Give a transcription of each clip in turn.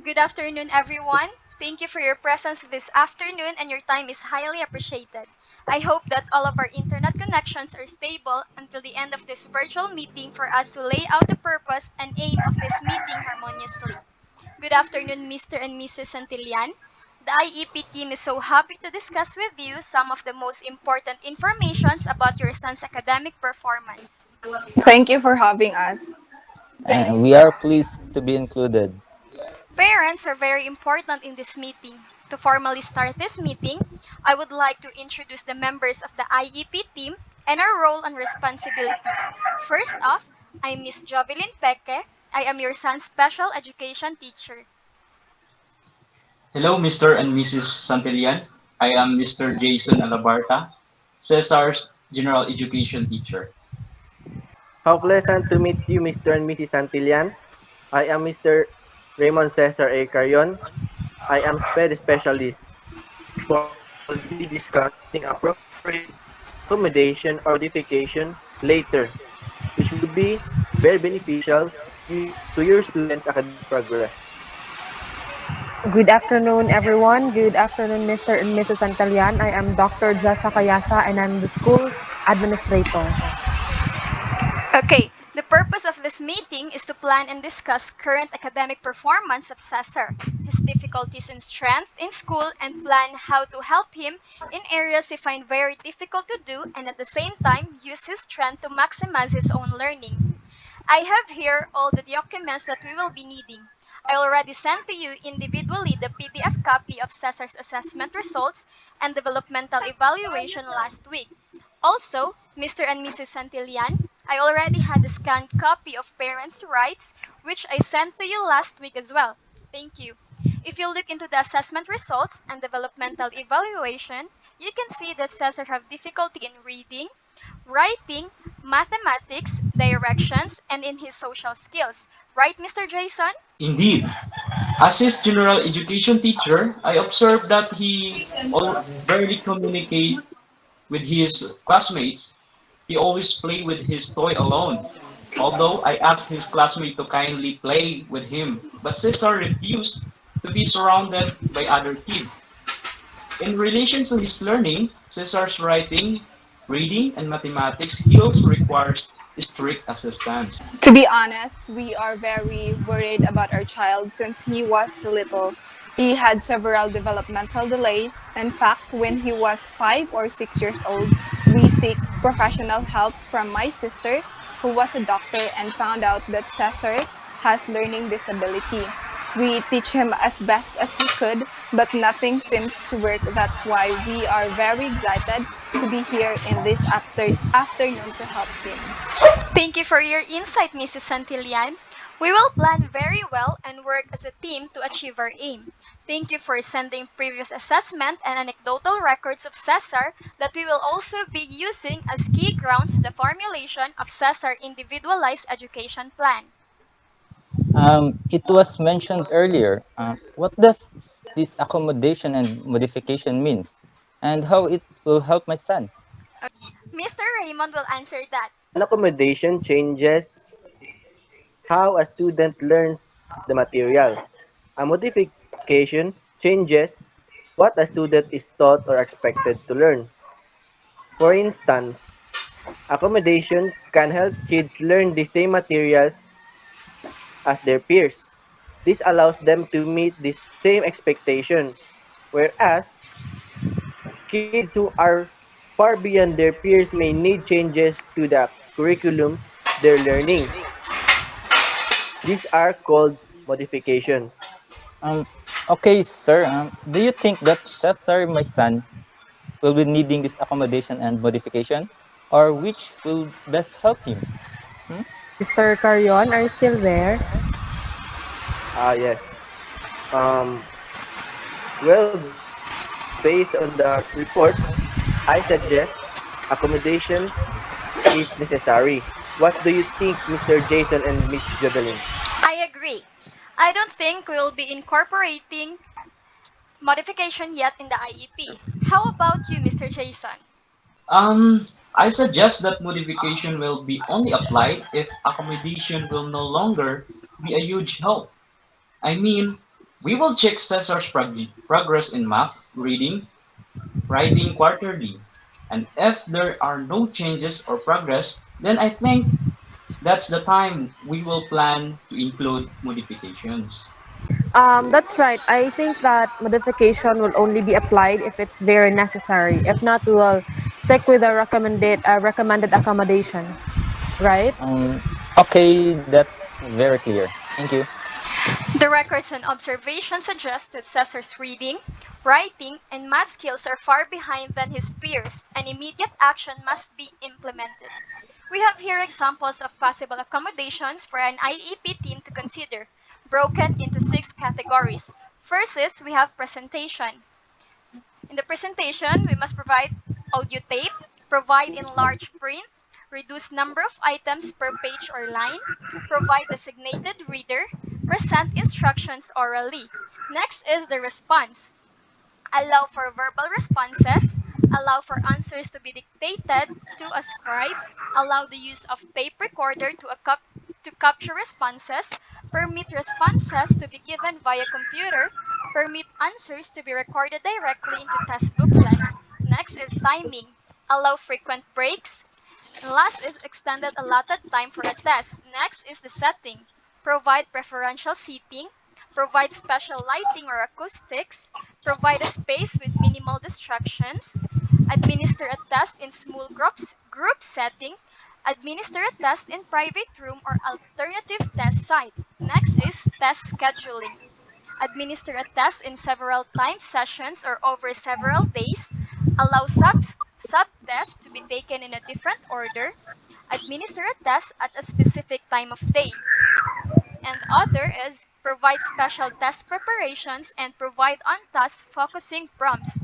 Good afternoon, everyone. Thank you for your presence this afternoon, and your time is highly appreciated. I hope that all of our internet connections are stable until the end of this virtual meeting for us to lay out the purpose and aim of this meeting harmoniously. Good afternoon, Mr. and Mrs. Santillan. The IEP team is so happy to discuss with you some of the most important informations about your son's academic performance. Thank you for having us. And we are pleased to be included. Parents are very important in this meeting. To formally start this meeting, I would like to introduce the members of the IEP team and our role and responsibilities. First off, I'm Miss Jovelyn Peke. I am your son's special education teacher. Hello, Mr. and Mrs. Santillan. I am Mr. Jason Alabarta, Cesar's General Education Teacher. How pleasant to meet you, Mr. and Mrs. Santillan. I am Mr. Raymond Cesar A. Carion. I am SPED specialist. We will be discussing appropriate accommodation or modification later, which will be very beneficial to your students' academic progress. Good afternoon, everyone. Good afternoon, Mr. and Mrs. Santalyan. I am Dr. Jasa Kayasa, and I'm the school administrator. Okay, the purpose of this meeting is to plan and discuss current academic performance of Cesar, his difficulties and strength in school, and plan how to help him in areas he finds very difficult to do, and at the same time use his strength to maximize his own learning. I have here all the documents that we will be needing. I already sent to you individually the PDF copy of Cesar's assessment results and developmental evaluation last week. Also, Mr. and Mrs. Santillan, I already had a scanned copy of parents' rights, which I sent to you last week as well. Thank you. If you look into the assessment results and developmental evaluation, you can see that Cesar have difficulty in reading, writing, mathematics, directions, and in his social skills. Right, Mr. Jason? Indeed, as his General Education Teacher, I observed that he rarely communicate with his classmates. He always play with his toy alone. Although I asked his classmate to kindly play with him, but Cesar refused to be surrounded by other kids. In relation to his learning, Cesar's writing, reading, and mathematics skills requires strict assistance. To be honest, we are very worried about our child since he was little. He had several developmental delays. In fact, when he was 5 or 6 years old, we seek professional help from my sister, who was a doctor, and found out that Cesar has learning disability. We teach him as best as we could, but nothing seems to work. That's why we are very excited to be here in this afternoon to help him. Thank you for your insight, Mrs. Santillan. We will plan very well and work as a team to achieve our aim. Thank you for sending previous assessment and anecdotal records of Cesar that we will also be using as key grounds to the formulation of Cesar Individualized Education Plan. It was mentioned earlier. What does this accommodation and modification means, and how it will help my son? Mr. Raymond will answer that. An accommodation changes how a student learns the material. A modification changes what a student is taught or expected to learn. For instance, accommodation can help kids learn the same materials as their peers. This allows them to meet the same expectation, whereas kids who are far beyond their peers may need changes to the curriculum they're learning. These are called modifications. Um, okay, sir. Do you think that Cesar, my son, will be needing this accommodation and modification, or which will best help him? Hmm? Mr. Carion, are you still there? Yes. Um, well, based on the report, I suggest accommodation is necessary. What do you think, Mr. Jason and Miss Jovelyn? I agree. I don't think we'll be incorporating modification yet in the IEP. How about you, Mr. Jason? I suggest that modification will be only applied if accommodation will no longer be a huge help. I mean, We will check Cesar's progress in math, reading, writing quarterly. And if there are no changes or progress, then I think that's the time we will plan to include modifications. That's right. I think that modification will only be applied if it's very necessary. If not, we will stick with the recommended accommodation. Right? Um, okay, that's very clear. Thank you. The records and observations suggest that Cesar's reading, writing, and math skills are far behind than his peers, and immediate action must be implemented. We have here examples of possible accommodations for an IEP team to consider, broken into 6 categories. First is we have presentation. In the presentation, we must provide audio tape, provide in large print, reduce number of items per page or line, provide designated reader, present instructions orally. Next is the response. Allow for verbal responses, allow for answers to be dictated to a scribe, allow the use of tape recorder to capture responses, permit responses to be given via computer, permit answers to be recorded directly into test booklet. Next is timing. Allow frequent breaks. And last is extended allotted time for a test. Next is the setting. Provide preferential seating, provide special lighting or acoustics, provide a space with minimal distractions, administer a test in small group setting, administer a test in private room or alternative test site. Next is test scheduling. Administer a test in several time sessions or over several days, allow sub-tests to be taken in a different order, administer a test at a specific time of day, and other is provide special test preparations and provide on-task focusing prompts.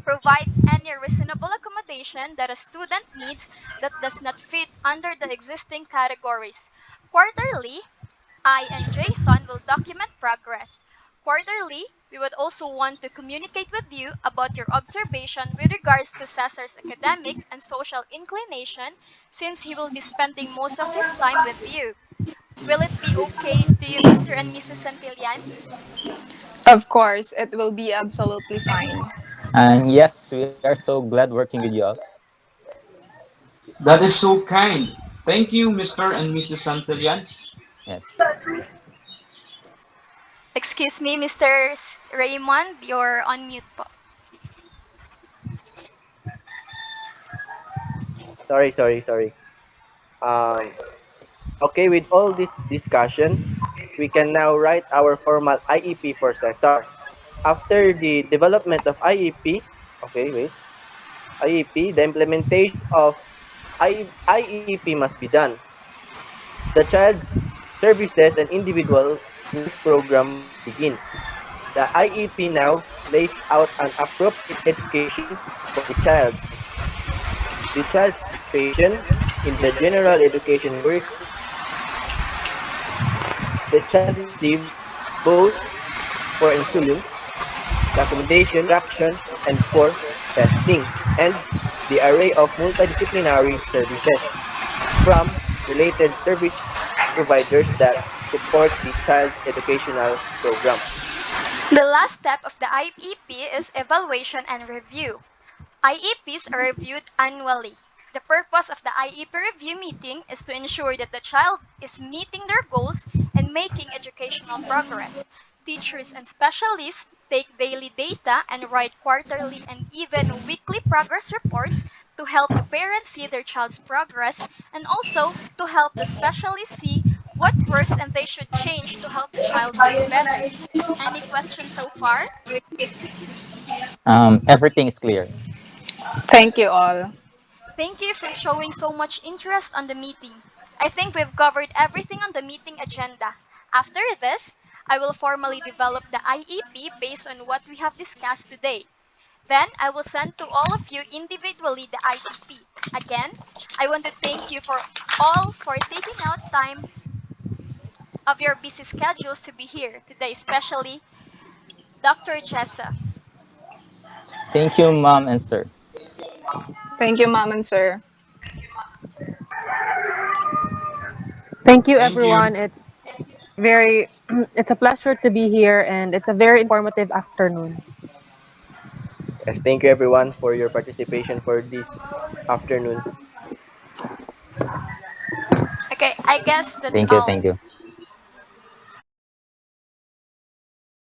Provide any reasonable accommodation that a student needs that does not fit under the existing categories. Quarterly, I and Jason will document progress. Quarterly, we would also want to communicate with you about your observation with regards to Cesar's academic and social inclination since he will be spending most of his time with you. Will it be okay to you, Mr. and Mrs. Santillan? Of course, it will be absolutely fine. And yes, we are so glad working with you all. That is so kind. Thank you, Mr. and Mrs. Santillan. Yes. Excuse me, Mr. Raymond, you're on mute po. Sorry. Um, okay, with all this discussion, we can now write our formal IEP for Cesar. After the development of IEP, okay, wait, IEP, the implementation of IEP must be done. The child's services and individual needs program must begin. The IEP now lays out an appropriate education for the child. The child's participation in the general education curriculum. The child receives both for insulin, the accommodation, instruction, and for testing, and the array of multidisciplinary services from related service providers that support the child's educational program. The last step of the IEP is evaluation and review. IEPs are reviewed annually. The purpose of the IEP review meeting is to ensure that the child is meeting their goals and making educational progress. Teachers and specialists take daily data and write quarterly and even weekly progress reports to help the parents see their child's progress and also to help the specialists see what works and they should change to help the child learn better. Any questions so far? Everything is clear. Thank you all. Thank you for showing so much interest on the meeting. I think we've covered everything on the meeting agenda. After this, I will formally develop the IEP based on what we have discussed today. Then I will send to all of you individually the IEP. Again, I want to thank you for all for taking out time of your busy schedules to be here today, especially Dr. Jessa. Thank you, mom and sir. Thank you, Mom and Sir. Thank you, Thank you. everyone. It's very It's a pleasure to be here, and it's a very informative afternoon. Yes, thank you everyone for your participation for this afternoon. Okay, I guess that's Thank you, all. thank you.